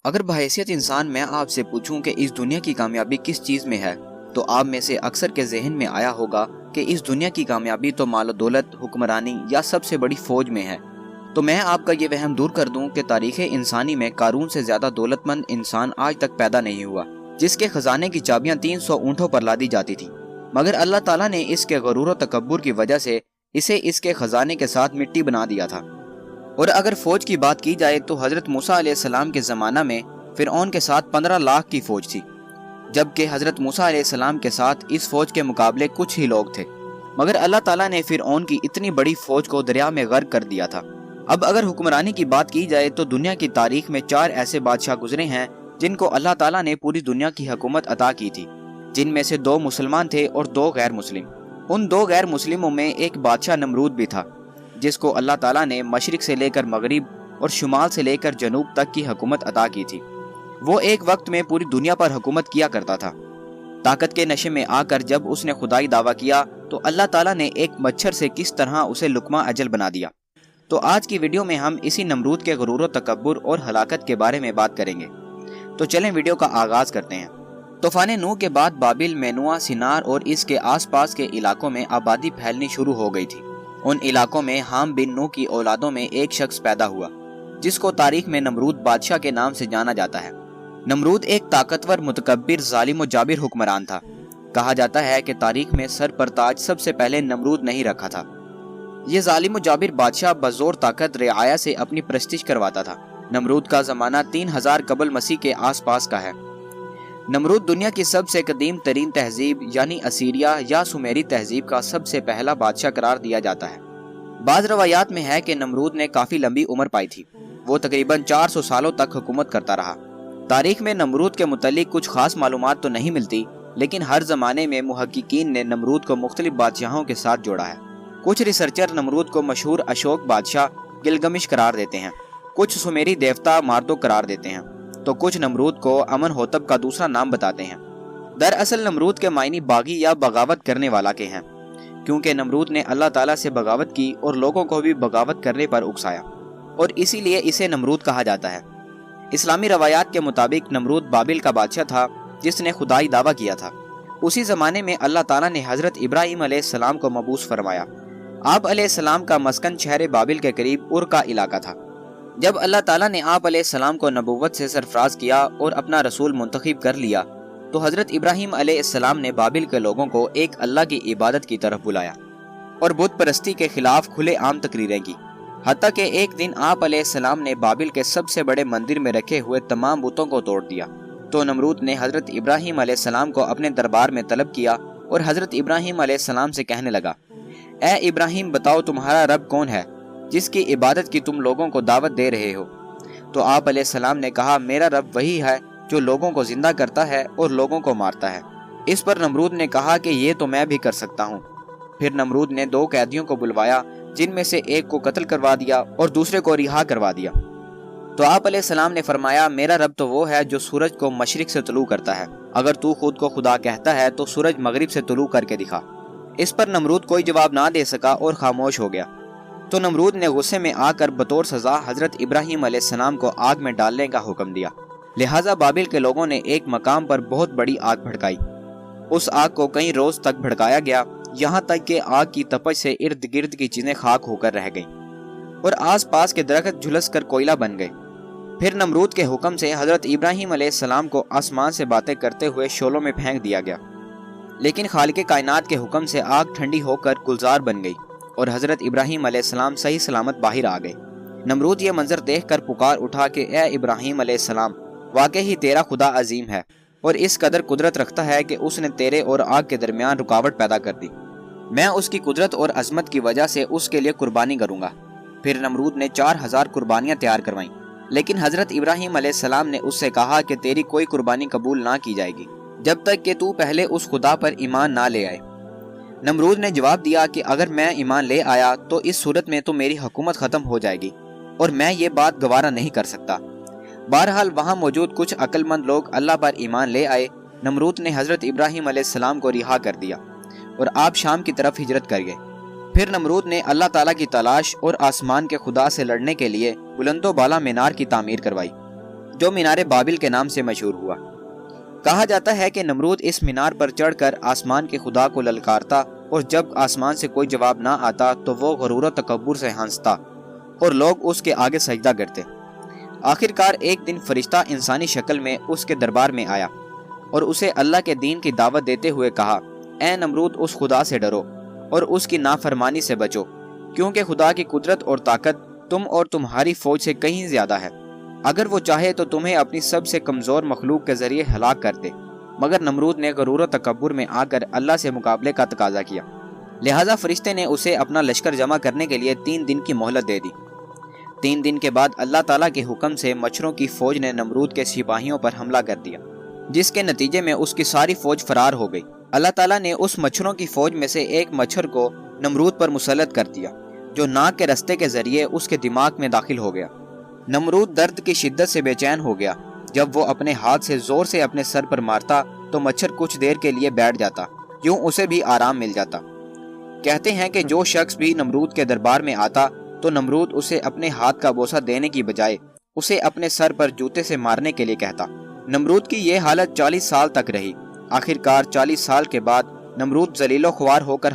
اگر بحیثیت انسان میں آپ سے پوچھوں کہ اس دنیا کی کامیابی کس چیز میں ہے تو آپ میں سے اکثر کے ذہن میں آیا ہوگا کہ اس دنیا کی کامیابی تو مال و دولت، حکمرانی یا سب سے بڑی فوج میں ہے۔ تو میں آپ کا یہ وہم دور کر دوں کہ تاریخ انسانی میں قارون سے زیادہ دولت مند انسان آج تک پیدا نہیں ہوا، جس کے خزانے کی چابیاں 300 اونٹوں پر لادی جاتی تھی، مگر اللہ تعالیٰ نے اس کے غرور و تکبر کی وجہ سے اسے اس کے خزانے کے ساتھ مٹی بنا دیا تھا۔ اور اگر فوج کی بات کی جائے تو حضرت موسیٰ علیہ السلام کے زمانہ میں فرعون کے ساتھ 15 لاکھ کی فوج تھی، جبکہ حضرت موسیٰ علیہ السلام کے ساتھ اس فوج کے مقابلے کچھ ہی لوگ تھے، مگر اللہ تعالیٰ نے فرعون کی اتنی بڑی فوج کو دریا میں غرق کر دیا تھا۔ اب اگر حکمرانی کی بات کی جائے تو دنیا کی تاریخ میں 4 ایسے بادشاہ گزرے ہیں جن کو اللہ تعالیٰ نے پوری دنیا کی حکومت عطا کی تھی، جن میں سے 2 مسلمان تھے اور 2 غیر مسلم۔ ان 2 غیر مسلموں میں ایک بادشاہ نمرود بھی تھا، جس کو اللہ تعالیٰ نے مشرق سے لے کر مغرب اور شمال سے لے کر جنوب تک کی حکومت عطا کی تھی۔ وہ ایک وقت میں پوری دنیا پر حکومت کیا کرتا تھا۔ طاقت کے نشے میں آ کر جب اس نے خدائی دعویٰ کیا تو اللہ تعالیٰ نے ایک مچھر سے کس طرح اسے لقمہ اجل بنا دیا۔ تو آج کی ویڈیو میں ہم اسی نمرود کے غرور و تکبر اور ہلاکت کے بارے میں بات کریں گے۔ تو چلیں ویڈیو کا آغاز کرتے ہیں۔ طوفان نوح کے بعد بابل، مینوہ، سنار اور اس کے آس پاس کے علاقوں میں آبادی پھیلنی شروع ہو گئی تھی۔ ان علاقوں میں حام بن نوح کی اولادوں میں ایک شخص پیدا ہوا جس کو تاریخ میں نمرود بادشاہ کے نام سے جانا جاتا ہے۔ نمرود ایک طاقتور، متکبر، ظالم و جابر حکمران تھا۔ کہا جاتا ہے کہ تاریخ میں سر پر تاج سب سے پہلے نمرود نہیں رکھا تھا۔ یہ ظالم و جابر بادشاہ بزور طاقت رعایا سے اپنی پرستش کرواتا تھا۔ نمرود کا زمانہ 3000 قبل مسیح کے آس پاس کا ہے۔ نمرود دنیا کی سب سے قدیم ترین تہذیب یعنی اسیریا یا سومیری تہذیب کا سب سے پہلا بادشاہ قرار دیا جاتا ہے۔ بعض روایات میں ہے کہ نمرود نے کافی لمبی عمر پائی تھی۔ وہ تقریباً 400 سالوں تک حکومت کرتا رہا۔ تاریخ میں نمرود کے متعلق کچھ خاص معلومات تو نہیں ملتی، لیکن ہر زمانے میں محققین نے نمرود کو مختلف بادشاہوں کے ساتھ جوڑا ہے۔ کچھ ریسرچر نمرود کو مشہور اشوک بادشاہ گلگمش قرار دیتے ہیں، کچھ سومیری دیوتا ماردو قرار دیتے ہیں، تو کچھ نمرود کو امن ہوتب کا دوسرا نام بتاتے ہیں۔ دراصل نمرود کے معنی باغی یا بغاوت کرنے والا کے ہیں، کیونکہ نمرود نے اللہ تعالیٰ سے بغاوت کی اور لوگوں کو بھی بغاوت کرنے پر اکسایا، اور اسی لیے اسے نمرود کہا جاتا ہے۔ اسلامی روایات کے مطابق نمرود بابل کا بادشاہ تھا جس نے خدائی دعویٰ کیا تھا۔ اسی زمانے میں اللہ تعالیٰ نے حضرت ابراہیم علیہ السلام کو مبعوث فرمایا۔ آپ علیہ السلام کا مسکن شہر بابل کے قریب ار کا علاقہ تھا۔ جب اللہ تعالیٰ نے آپ علیہ السلام کو نبوت سے سرفراز کیا اور اپنا رسول منتخب کر لیا تو حضرت ابراہیم علیہ السلام نے بابل کے لوگوں کو ایک اللہ کی عبادت کی طرف بلایا اور بت پرستی کے خلاف کھلے عام تقریریں کی، حتیٰ کہ ایک دن آپ علیہ السلام نے بابل کے سب سے بڑے مندر میں رکھے ہوئے تمام بتوں کو توڑ دیا۔ تو نمرود نے حضرت ابراہیم علیہ السلام کو اپنے دربار میں طلب کیا اور حضرت ابراہیم علیہ السلام سے کہنے لگا، اے ابراہیم، بتاؤ تمہارا رب کون ہے جس کی عبادت کی تم لوگوں کو دعوت دے رہے ہو؟ تو آپ علیہ السلام نے کہا، میرا رب وہی ہے جو لوگوں کو زندہ کرتا ہے اور لوگوں کو مارتا ہے۔ اس پر نمرود نے کہا کہ یہ تو میں بھی کر سکتا ہوں۔ پھر نمرود نے 2 قیدیوں کو بلوایا جن میں سے ایک کو قتل کروا دیا اور دوسرے کو رہا کروا دیا۔ تو آپ علیہ السلام نے فرمایا، میرا رب تو وہ ہے جو سورج کو مشرق سے طلوع کرتا ہے، اگر تو خود کو خدا کہتا ہے تو سورج مغرب سے طلوع کر کے دکھا۔ اس پر نمرود کوئی جواب نہ دے سکا اور خاموش ہو گیا۔ تو نمرود نے غصے میں آ کر بطور سزا حضرت ابراہیم علیہ السلام کو آگ میں ڈالنے کا حکم دیا۔ لہٰذا بابل کے لوگوں نے ایک مقام پر بہت بڑی آگ بھڑکائی۔ اس آگ کو کئی روز تک بھڑکایا گیا، یہاں تک کہ آگ کی تپش سے ارد گرد کی چیزیں خاک ہو کر رہ گئیں اور آس پاس کے درخت جھلس کر کوئلہ بن گئے۔ پھر نمرود کے حکم سے حضرت ابراہیم علیہ السلام کو آسمان سے باتیں کرتے ہوئے شعلوں میں پھینک دیا گیا، لیکن خالق کائنات کے حکم سے آگ ٹھنڈی ہو کر گلزار بن گئی اور حضرت ابراہیم علیہ السلام صحیح سلامت باہر آ گئے۔ نمرود یہ منظر دیکھ کر پکار اٹھا کہ اے ابراہیم علیہ السلام، واقعی تیرا خدا عظیم ہے اور اس قدر قدرت رکھتا ہے کہ اس نے تیرے اور آگ کے درمیان رکاوٹ پیدا کر دی۔ میں اس کی قدرت اور عظمت کی وجہ سے اس کے لیے قربانی کروں گا۔ پھر نمرود نے 4000 قربانیاں تیار کروائیں، لیکن حضرت ابراہیم علیہ السلام نے اس سے کہا کہ تیری کوئی قربانی قبول نہ کی جائے گی جب تک کہ تو پہلے اس خدا پر ایمان نہ لے آئے۔ نمرود نے جواب دیا کہ اگر میں ایمان لے آیا تو اس صورت میں تو میری حکومت ختم ہو جائے گی اور میں یہ بات گوارا نہیں کر سکتا۔ بہرحال وہاں موجود کچھ عقل مند لوگ اللہ پر ایمان لے آئے۔ نمرود نے حضرت ابراہیم علیہ السلام کو رہا کر دیا اور آپ شام کی طرف ہجرت کر گئے۔ پھر نمرود نے اللہ تعالیٰ کی تلاش اور آسمان کے خدا سے لڑنے کے لیے بلند و بالا مینار کی تعمیر کروائی۔ جو مینار بابل کے نام سے مشہور ہوا۔ کہا جاتا ہے کہ نمرود اس مینار پر چڑھ کر آسمان کے خدا کو للکارتا اور جب آسمان سے کوئی جواب نہ آتا تو وہ غرور و تکبر سے ہنستا اور لوگ اس کے آگے سجدہ کرتے۔ آخرکار ایک دن فرشتہ انسانی شکل میں اس کے دربار میں آیا اور اسے اللہ کے دین کی دعوت دیتے ہوئے کہا، اے نمرود، اس خدا سے ڈرو اور اس کی نافرمانی سے بچو، کیونکہ خدا کی قدرت اور طاقت تم اور تمہاری فوج سے کہیں زیادہ ہے۔ اگر وہ چاہے تو تمہیں اپنی سب سے کمزور مخلوق کے ذریعے ہلاک کر دے، مگر نمرود نے غرور و تکبر میں آ کر اللہ سے مقابلے کا تقاضا کیا، لہٰذا فرشتے نے اسے اپنا لشکر جمع کرنے کے لیے 3 دن کی مہلت دے دی۔ 3 دن کے بعد اللہ تعالیٰ کے حکم سے مچھروں کی فوج نے نمرود کے سپاہیوں پر حملہ کر دیا، جس کے نتیجے میں اس کی ساری فوج فرار ہو گئی۔ اللہ تعالیٰ نے اس مچھروں کی فوج میں سے ایک مچھر کو نمرود پر مسلط کر دیا، جو ناک کے رستے کے ذریعے اس کے دماغ میں داخل ہو گیا۔ نمرود درد کی شدت سے بے چین ہو گیا۔ جب وہ اپنے ہاتھ سے زور سے اپنے سر پر مارتا تو مچھر کچھ دیر کے لیے بیٹھ جاتا، یوں اسے بھی آرام مل جاتا۔ کہتے ہیں کہ جو شخص بھی نمرود کے دربار میں آتا تو نمرود اسے اپنے ہاتھ کا بوسہ دینے کی بجائے اسے اپنے سر پر جوتے سے مارنے کے لیے کہتا۔ نمرود کی یہ حالت 40 سال تک رہی۔ آخرکار 40 سال کے بعد نمرود ذلیل و خوار ہو کر